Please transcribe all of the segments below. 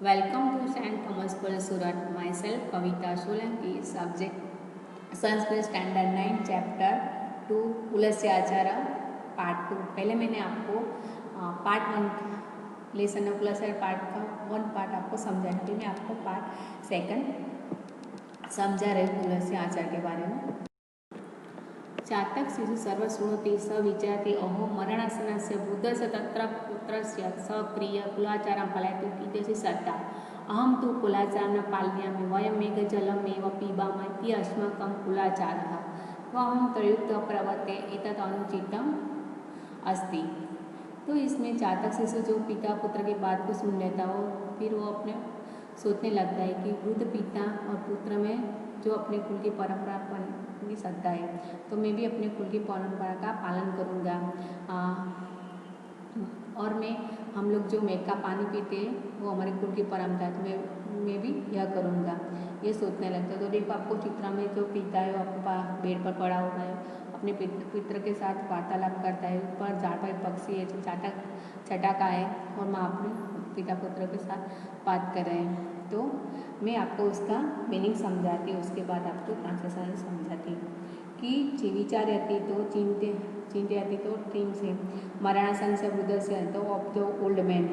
Welcome to St. Thomas School Surat. Myself Kavita Solanki, subject Sanskrit standard 9 chapter 2 पुलस्य आचारा part 2। पहले मैंने आपको part 1 lesson पुलस्य part का 1 part आपको समझाया, फिर मैं आपको पार्ट 2 समझा रही पुलस्य आचार के बारे में। चातक शिशु सर्वश्रुणोति स विचारति अहो मरणासनस्य बुद्धस्य तत्र पुत्रस्य सक्रिय कुलाचारं पालयतु इत्यसि श्रद्धा। अहं तु कुलाचारं न पालयामि, वयं मेघजलमेव पीबामः इति अस्माकं कुलाचारः। अहं त्रयुक्तः प्रवर्ते एतत् अनुचितम् अस्ति। तो इसमें चातक शिशु जो पिता पुत्र की बात को सुन लेता हो, फिर वो अपने सोचने लगता है कि वृद्ध पिता और पुत्र में जो अपने कुल की परंपरा की श्रद्धा है, तो मैं भी अपने कुल की परंपरा का पालन करूँगा। और हम लोग जो मेघ का पानी पीते हैं वो हमारे कुल की परंपरा है, तो मैं भी यह करूँगा, ये सोचने लगता है। तो देखो आपको चित्र में जो पिता है वो अपने बेड पर पड़ा हुआ है, अपने पितर के साथ वार्तालाप करता है। ऊपर झाड़ पर पक्षी है जो चटाका है और माँ अपने पिता पुत्र के साथ बात कर रहे हैं। तो मैं आपको उसका मीनिंग समझाती हूँ, उसके बाद आपको ट्रांसलेशन समझाती हूँ कि विचार आती तो चिंते आती तो टीम से मरणासन से वृद्ध से तो of the old man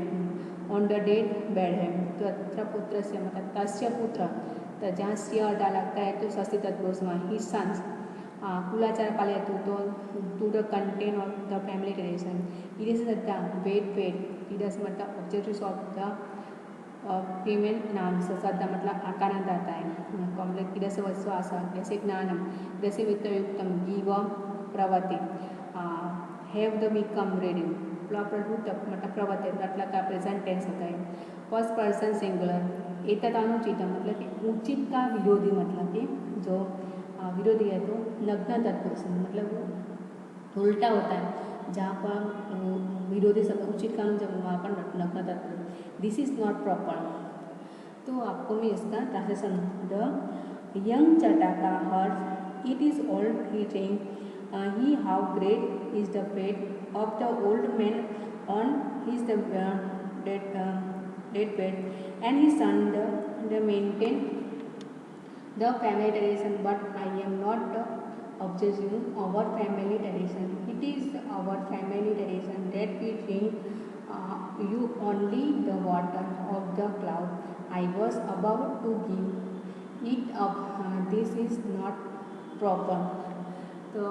on the dead bed है। तो अत्र पुत्र से मतलब तस्य पुत्र, तो जहाँ स्य अर्धा लगता है तो षष्ठी तत्पुरुष में ही सन्स कुलाचार पालयतु तो to the content of the family tradition. इधर से श्रद्धा वेट इधर से मतलब ऑब्जेक्टिव्स ऑफ द फीमेल नाम से श्रद्धा मतलब आकारांत आता है। कॉम्प्लेक्स इधर से विश्वास जैसे ज्ञानम, जैसे वित्तयुक्तम गिव प्रवृत्ति हैव द बिकम रेडी मतलब प्रवृत्ति मतलब का प्रेजेंट टेंस होता है। फर्स्ट पर्सन सिंगुलर एतदानुचित मतलब कि उचित का विरोधी, मतलब कि जो विरोधी है तो नग्न तत्पुरुष मतलब उल्टा होता है, जहाँ पर विरोधी शब्द उचित कानून जब वहाँ पर नग्न तत्पुरुष, दिस इज नॉट प्रॉपर। तो आपको मैं इसका translation the young Chataka hurt it is old heating he how great is the fate of the old man on his the dead bed and he son the maintain the family tradition, but I am not obsessing our family tradition. It is our family tradition that we drink you only the water of the cloud. I was about to give it up. This is not proper. तो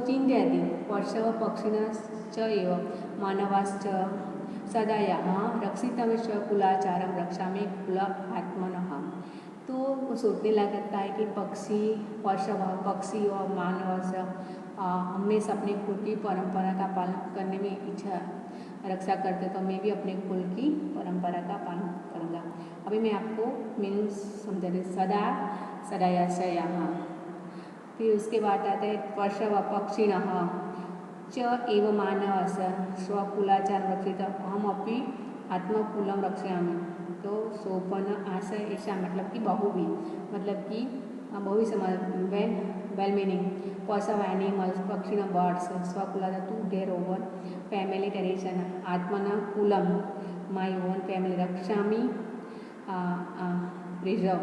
चिंतयति वर्षव पक्षिणश्च एव मानवाश्च सदायाः रक्षितव्यश्च कुलाचारं रक्षामि कुल आत्मनः। तो वो सोचने लगता है कि पक्षी और मानव हमेशा अपने कुल की परंपरा का पालन करने में इच्छा रक्षा करते, तो मैं भी अपने कुल की परंपरा का पालन करूँगा। अभी मैं आपको मीनिंग समझा रही सदा सदायाशयाः। फिर उसके बाद आता है वर्षव पक्षिणः च एव मानवस्य स्वकुलाचार रक्षित अहमपि आत्मकुलं रक्षामि। तो सोपन आशय ऐसा मतलब कि बहुवी, मतलब कि बहुवी समझ वेल मीनिंग पर्सन एनिमल्स पक्षिण बर्ड्स स्वकुलाचार to their over family tradition आत्मना कुलम माय ओन फैमिली रक्षामि preserve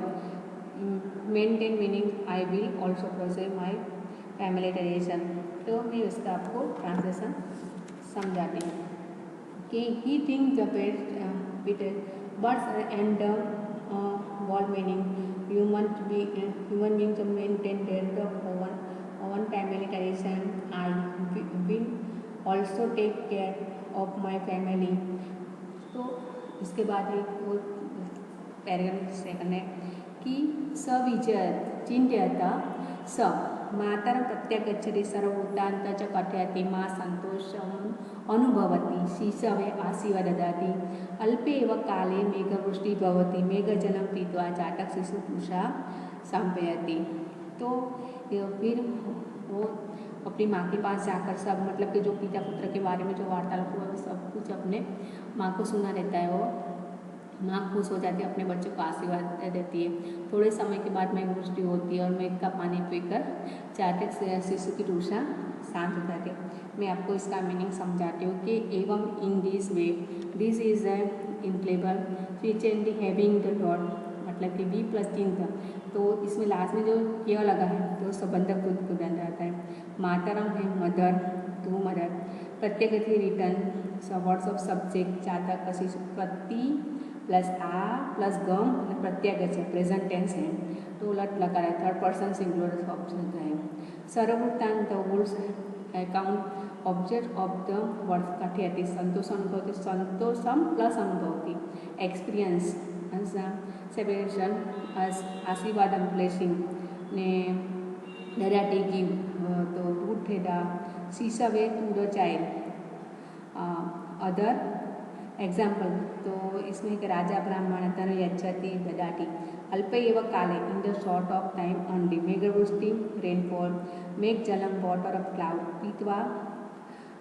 maintain meaning I will also process my family tradition. तो मैं उसका आपको ट्रांसलेशन समझाती हूँ कि he think the best birds and world meaning human being to maintain their own family tradition. I will also take care of my family. तो इसके बाद एक और पैराग्राफ सेकंड है कि सविचर चिंतयता स मातरं प्रत्यगच्छति सर्वभूतान्तं च कथयति मा सन्तोषम् अनुभवति शिशवे आशीर्वाद ददाति अल्पे एव काले मेघवृष्टिः भवति मेघजलं पीत्वा चाटक शिशु पूषा संपयति। तो फिर वो अपनी माँ के पास जाकर सब मतलब कि जो पिता पुत्र के बारे में जो वार्तालाप हुआ वो सब कुछ अपने माँ को सुना रहता है। वो माँ खुश हो जाती है, अपने बच्चों को आशीर्वाद देती है। थोड़े समय के बाद मेघ वृष्टि होती है और मेघ का पानी पीकर चाटक शिशु की रूषा शांत हो जाती है। मैं आपको इसका मीनिंग समझाती हूँ कि एवं in this way this is a implacable friendly having the dot, मतलब कि वी प्लस चिन्ह, तो इसमें लास्ट में जो क्रिया लगा है तो संबंधक को बन जाता है। मातरम है mother, to mother, Pratyaya written words of subject जातक शिशु प्रति प्लस आ प्लस गम અને પ્રત્યાગત છે પ્રેઝન્ટ ટેન્સ है तो लट लगा है थर्ड पर्सन सिंगुलर ऑप्शन है। सर्ववृत्तांत words account object of the words कथयति संतोष अनुभवती संतोषम प्लस अनुभवती एक्सपीरियंस सेपरेशन आशीर्वाद ब्लेसिंग ने नरेटी गिव तो रूट थेटा शीशा way to the child other example तो इसमें एक राजा ब्राह्मण धन यच्छति ददाति अल्प एव काले in the short of time only मेघवृष्टि रेनफॉल मेघ जलम वाटर ऑफ क्लाउड पीतवा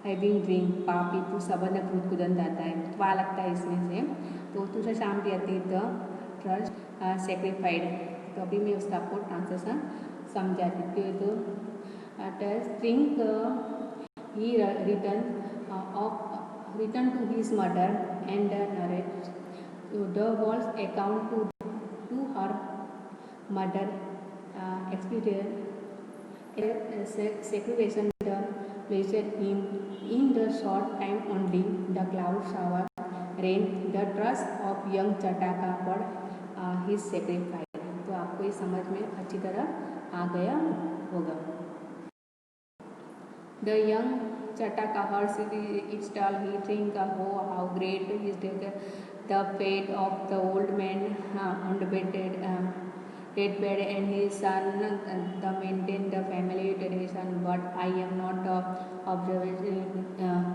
हैविंग ड्रिंक पापी तू सबंध भूत कुदन जाता है त्वा लगता है इसमें से तो तुझे शांति अतीत ट्रस्ट सेक्रीफाइड। तो अभी मैं उसका आपको ट्रांसलेशन समझा देती हूँ। तो string he return to his mother and narrates the world's account to her mother experience segregation the placed him in the short time only the cloud shower rain the trust of young चटाका पर his sacrifice। तो आपको ये समझ में अच्छी तरह आ गया होगा। The young Chataka horse is tall, he think how great is the fate of the old man on the dead bed and his son the maintain the family tradition, but I am not observing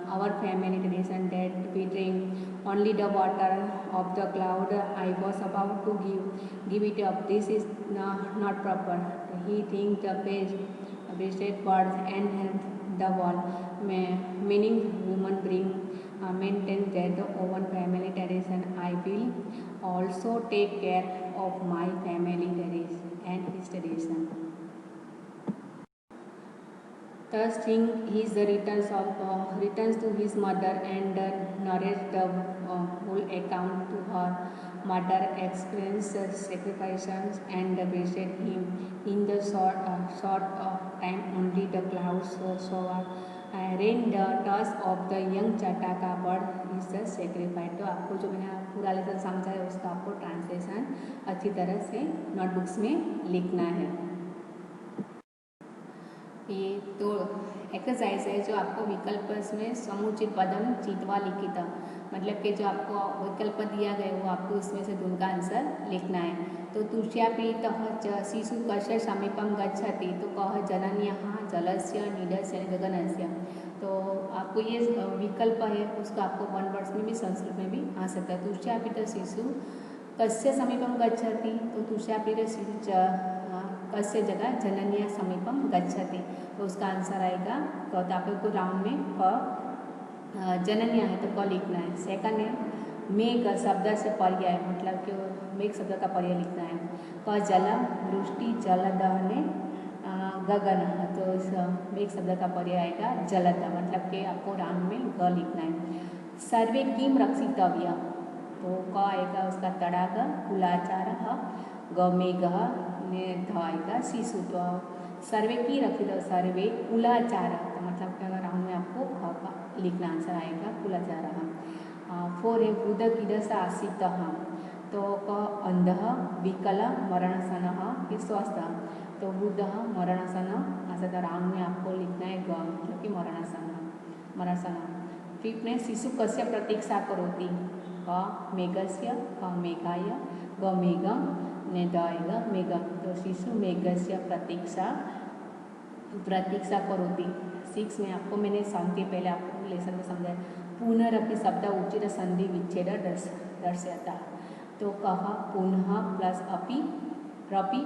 our family tradition that we drink only the water of the cloud I was about to give it up. This is not proper. He think the best birds and the wall meaning woman bring maintain that own family tradition. I will also take care of my family tradition and his tradition. Thus think he returns to his mother and narrates the whole account to her mother experience sacrifices and visited him in the short time only the clouds shower rain the tusk of the young Chataka bird is the sacrifice। तो आपको जो मैंने पूरा lesson समझाया उसका आपको translation अच्छी तरह से नोटबुक्स में लिखना है। ये तो एक्सरसाइज है जो आपको विकल्प में समुचित पदम चित्वा लिखित, मतलब कि जो आपको विकल्प दिया गया वो आपको इसमें से उनका आंसर लिखना है। तो तुष्यापीतः शिशु कस्य समीपम गच्छति तो कह जनन्यः जलस्य नीडस्य गगनस्य। तो आपको ये विकल्प है उसका आपको वन वर्ड्स में भी संस्कृत में भी आ सकता है। तुष्यापीत शिशु कस्य समीपम गच्छति तो तुष्यापीत शिशु कस्य जगह जनन्या समीपम गच्छति तो उसका आंसर आएगा। तो आपको राउंड में क जनन्या है तो क लिखना है। सेकंड है मेघ शब्द से पर्याय, मतलब कि मेघ शब्द का पर्याय लिखना है। क जलम वृष्टि जलदहने गगन तो इस मेघ शब्द का पर्याय आएगा जलद, मतलब कि आपको राउंड में ग लिखना है। सर्वे किम रक्षितव्य तो क आएगा उसका तड़ाग कुलाचार ग मेघ ने ध आएगा शिशु। तो सर्वे की रखित सर्वे कुलाचार तो मतलब कि अगर राउंड में आपको ख का लिखना आंसर आएगा कुलाचार। फोर है वृद्ध किदस आसित तो क अंध विकल मरणसन ये स्वस्थ तो वृद्ध मरणसन ऐसा तो राउंड में आपको लिखना है ग मतलब कि मरणसन। फिफ्थ में शिशु कस्य प्रतीक्षा करोति क मेघस्य क मेघाय ग मेघम ने द आएगा मेघम तो शिशु मेघस्य प्रतीक्षा करोति। सिक्स में आपको मैंने संधि पहले आपको लेसन में समझाया पुनरपि शब्द उचित संधि विच्छेद दर्शयता तो कह पुनः प्लस अपि रपि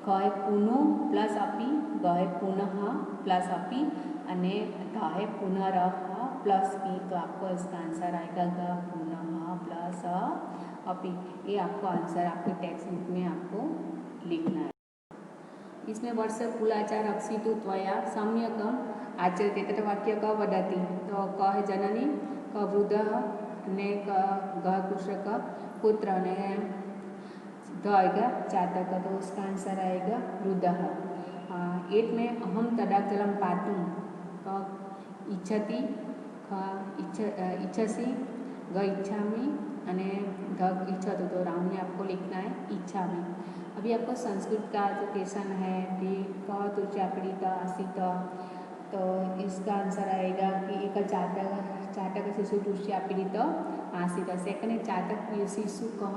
कह पुनो प्लस अपि गह पुनः प्लस अपि अने गह पुनरह प्लस पी तो आपको इसका आंसर आएगा ग पुनः प्लस अपि। ये आपको आंसर आपके टेक्स्ट बुक में आपको लिखना है। इसमें वर्ष कुलाचार रक्षितु त्वया सम्यक आचरते तथा वाक्य क वदति तो क है जननी क वृद्ध ने क ग कृषक पुत्र ने ध आएगा जातक तो उसका आंसर आएगा वृद्ध। 8 में अहम तडाग जलम पातुं क इच्छति ख इच्छसि ग इच्छामि अने ध इच्छतु तो राउंड में आपको लिखना है इच्छामि। अभी आपको संस्कृत का जो क्वेश्चन है कि क तो चाकड़ी त आसित तो इसका आंसर आएगा कि एक चाटक शिशु तुष्या पीड़ित आसित। सेकंड है चाटक शिशु कह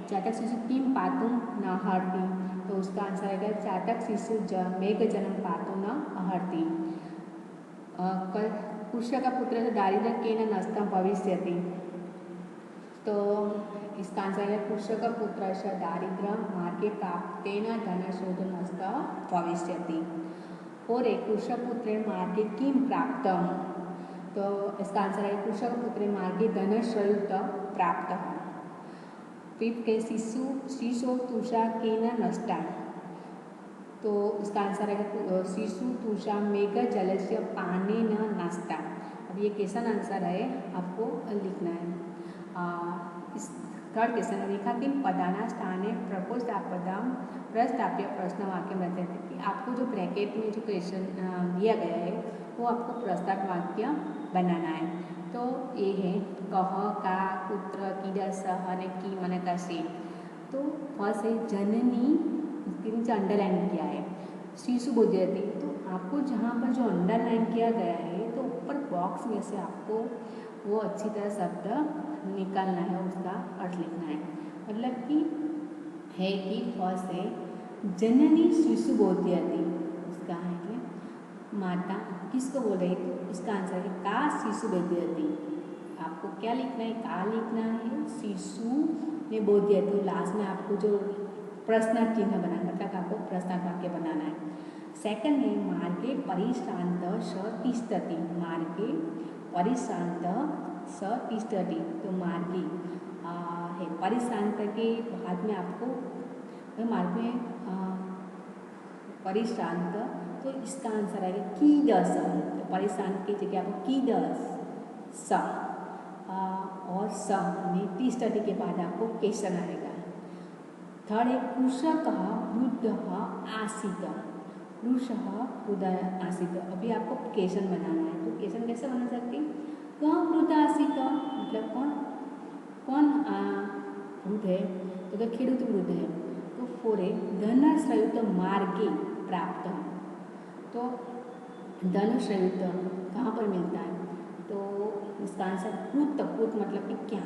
चाटक शिशु किम पातुं न हरति तो उसका आंसर आएगा चाटक शिशु मेघ जन्म पातुं न अहर्ति। कृष्ण का पुत्र से दारिद्र्य केन नष्टं भविष्यति तो इसका आंसर है कृष्ण का पुत्र से दारिद्र्य मार्गे प्राप्तेन धनशोधो नष्टः भविष्यति। और एक कृष्ण पुत्र मार्गे किम प्राप्तम तो इसका आंसर है कृष्ण पुत्र मार्गे धनश्रयुत प्राप्त। फिफ्थ के शिशु तुषा केन नष्टा तो इसका आंसर है शिशु तुषा मेघ जलस्य पानी न नष्टा। अब ये क्वेश्चन आंसर है आपको लिखना है। इस थर्ड क्वेश्चन रेखा किन पदाना स्थाने प्रकोष्ठापदां प्रस्थाप्य प्रश्नवाक्यं रचयति। आपको जो ब्रैकेट में जो क्वेश्चन दिया गया है वो आपको प्रस्ताव वाक्य बनाना है। तो ये है कह का पुत्र कीडस ने की मन का से। तो फर्स्ट है जननी इसके नीचे अंडरलाइन किया है शिशु बोध्यति तो आपको जहाँ पर जो अंडरलाइन किया गया है तो ऊपर बॉक्स में से आपको वो अच्छी तरह शब्द निकालना है उसका अर्थ लिखना है। मतलब कि है कि फर्स्ट है जननी शिशु बोध्यति उसका है कि माता किसको बोल रही तो उसका आंसर है का शिशु बोध्यति। आपको क्या लिखना है का लिखना है शिशु ने बोध्यति लास्ट में आपको जो प्रश्न चिन्ह बनाना मतलब आपको प्रश्न वाक्य बनाना है। सेकंड है मार्गे परिश्रांत स तिष्ठति मार्गे परिश्रांत स तिष्ठति तो मार्गे है परिश्रांत के बाद में आपको मार्ग में परिश्रांत तो इसका आंसर आएगा कीडस तो परिश्रांत की जगह आपको कीडस स और स में तिष्ठति के बाद आपको क्वेश्चन आएगा। थर्ड है कृषक वृद्ध आसित कृषः वृद्ध आसित। अभी आपको क्वेश्चन बनाना है तो क्वेश्चन कैसे बना सकते हैं कहाँ वृद्ध आसित मतलब कौन वृद्ध है तो क्या खेडूत वृद्ध है। तो फोर है धनश्रयुत मार्गे प्राप्त तो धनश्रयुत कहाँ पर मिलता है तो इसका आंसर कृत मतलब कि क्या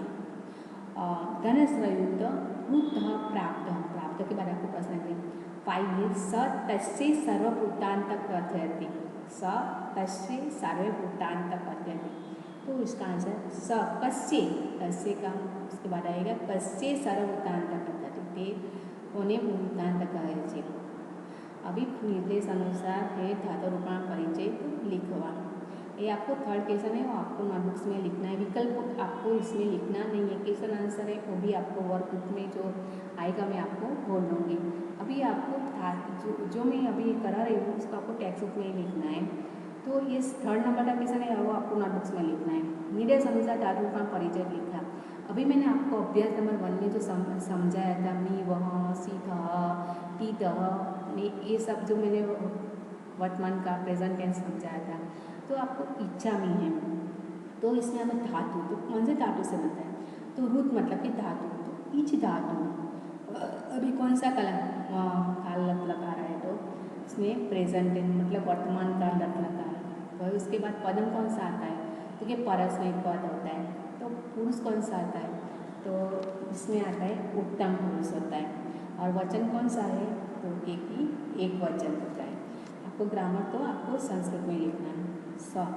धनश्रयुत कृत प्राप्त के बाद आपको प्रश्न है। फाइव है स तस्य सर्वभूतांत कथयति स तस्य सर्वभूतांत कथयति तो इसका आंसर स कस्य का उसके बाद आएगा कस्य सर्वभूतांत कथयति ते कोने भूतांत कहे છે। अभी निर्देश अनुसार है धातु रूपाण परिचय तो लिखवा ये आपको थर्ड क्वेश्चन है वो आपको नोटबुक्स में लिखना है। विकल्प आपको इसमें लिखना नहीं है क्वेश्चन आंसर है वो भी आपको वर्कबुक में जो आएगा मैं आपको बोल दूँगी। अभी आपको जो मैं अभी करा रही हूँ उसको आपको टेक्स्ट बुक में ही लिखना है। तो ये थर्ड नंबर का क्वेश्चन है वो आपको नोटबुक्स में लिखना है। निर्देश अनुसार धातु रूपाण परिचय लिखा। अभी मैंने आपको अभ्यास नंबर 1 में जो समझाया था मी वह सीध तीत ये सब जो मैंने वर्तमान का प्रेजेंट टेंस समझाया था तो आपको इच्छा में है तो इसमें हमें धातु तो कौन से धातु से बनता है तो रुत मतलब कि धातु तो इच धातु अभी कौन सा काल लट लगा रहा है तो इसमें प्रेजेंट टेंस मतलब वर्तमान काल लट लगा है। और उसके बाद पदम कौन सा आता है तो कि परस्मैक पद होता है। तो पुरुष कौन सा आता है तो इसमें आता है उत्तम पुरुष होता है। और वचन कौन सा है तो एक वचन होता है। आपको ग्रामर तो आपको संस्कृत में लिखना है। स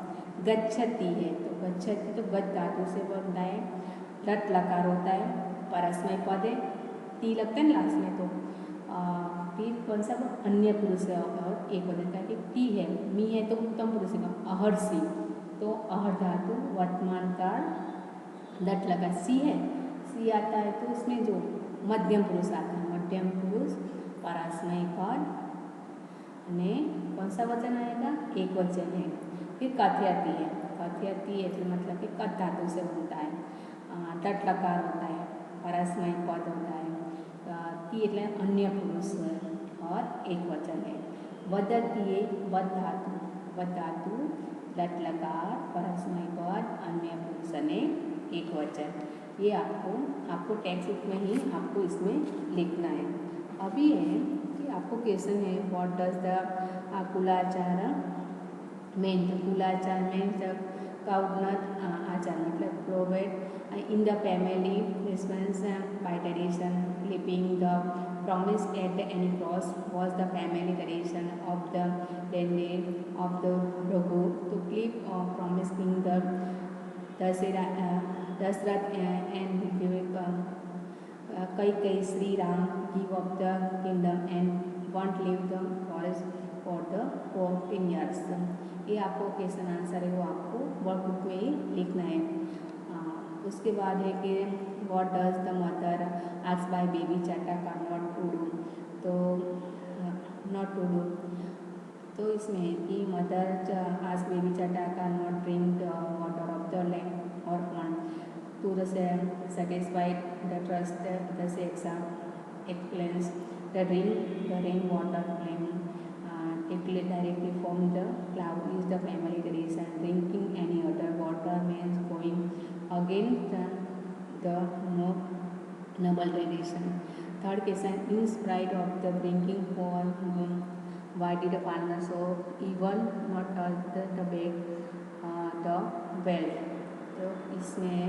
गच्छति है तो गच्छति तो गच्छ धातु से बनता है। लट लकार होता है परस्मैक पद है ती लगता है लास्ट में तो फिर कौन सा अन्य पुरुष है और एक वचन का टी है मी है तो उत्तम पुरुष का अहर्षि तो अहर धातु वर्तमान काल लट लगा सी है सी आता है तो इसमें जो मध्यम पुरुष आता है मध्यम पुरुष परस्मैक पद અને कौन सा वचन आएगा, एक वचन है। फिर कथयति है, कथयति मतलब कि कथ धातु से बनता है। तट लकार होता है, परस्मय पद होता है। ती એટલે अन्य पुरुष है और एक वचन है। वदती वद धातु तट लकार परस्मय पद अन्य पुरुष ने एक वचन। ये आपको टेक्स्ट बुक में ही आपको इसमें लिखना है। अभी है कि आपको क्वेश्चन है व्हाट डज द कुलाचार मीन। कुलाचार मीन्स काउडनट आचार मतलब provide in the family response by tradition keeping the promise at any cost was the family tradition of the Dende of the Raghu to keep promising the Dasrath and Kaikai Sri Ram give up the kingdom and won't leave the forest for the 14 years। ये आपको question answer है वो आपको workbook में ही लिखना है। उसके बाद है कि what does the mother ask by baby चटका नॉट टू डू। तो नॉट टू डू तो इसमें है कि मदर आस्क बेबी चटका not drink the water of the lamp और pond to the satisfy the trust the sex explains the rainwater flame directly from the cloud is the family tradition। Drinking any other water means going against the noble tradition। Third question, in spite of the drinking for why did the farmer so even not touch the bag the well। तो इसमें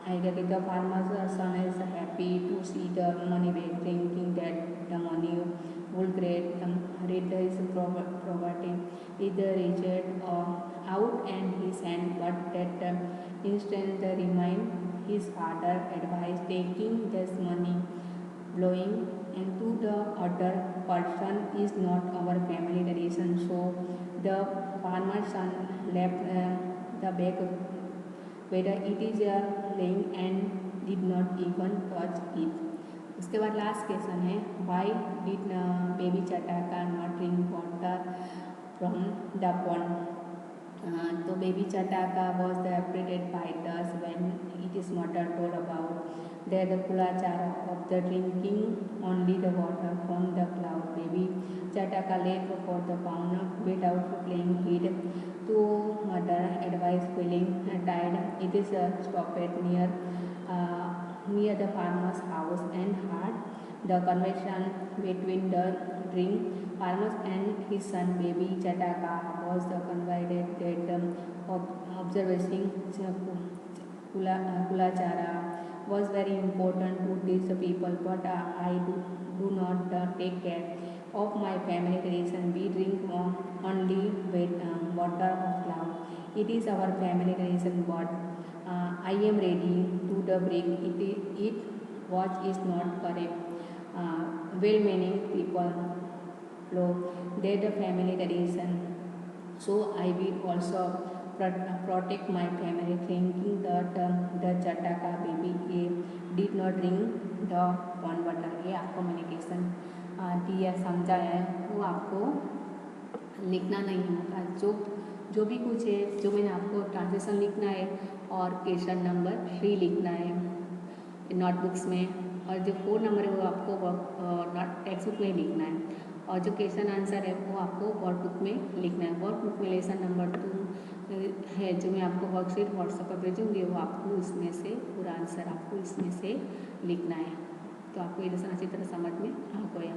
आएगा कि the farmer's son is happy to see the money bag, thinking that the money would read his property either reject or out and his hand, but that instant remind his father advice taking this money blowing into the other person is not our family tradition। So the farmer's son left the bag whether it is laying and did not even touch it। उसके बाद last question है why did baby Chataka not drink water from the pond. तो baby Chataka was the updated by this when it is mother told about that the कुलाचार of the drinking only the water from the cloud. Baby Chataka let for the pound wait out playing hid to mother advice feeling tired it is stopped near the farmer's house and heard the conversation between the drink farmer and his son baby Chataka was conveyed that observing kulachara was very important to these people but I do not take care of my family tradition। We drink only water of cloud, it is our family tradition but I am ready to the break it what is not correct। well-meaning people flow their the family tradition, so I will also protect my family thinking that the Chataka baby did not drink the pond water। ये आपको मैंने question दिया समझाया है वो आपको लिखना नहीं होगा। जो भी कुछ है जो मैंने आपको ट्रांसलेशन लिखना है और क्वेश्चन नंबर 3 लिखना है नोटबुक्स में और जो 4 नंबर है वो आपको टेक्स्ट बुक में लिखना है और जो क्वेश्चन आंसर है वो आपको वर्कबुक में लिखना है। वर्कबुक में लेसन नंबर 2 है जो मैं आपको वर्कशीट व्हाट्सएप पर भेजूँगी वो आपको इसमें से पूरा आंसर आपको इसमें से लिखना है। तो आपको ये लेसन अच्छी तरह समझ में आ गया।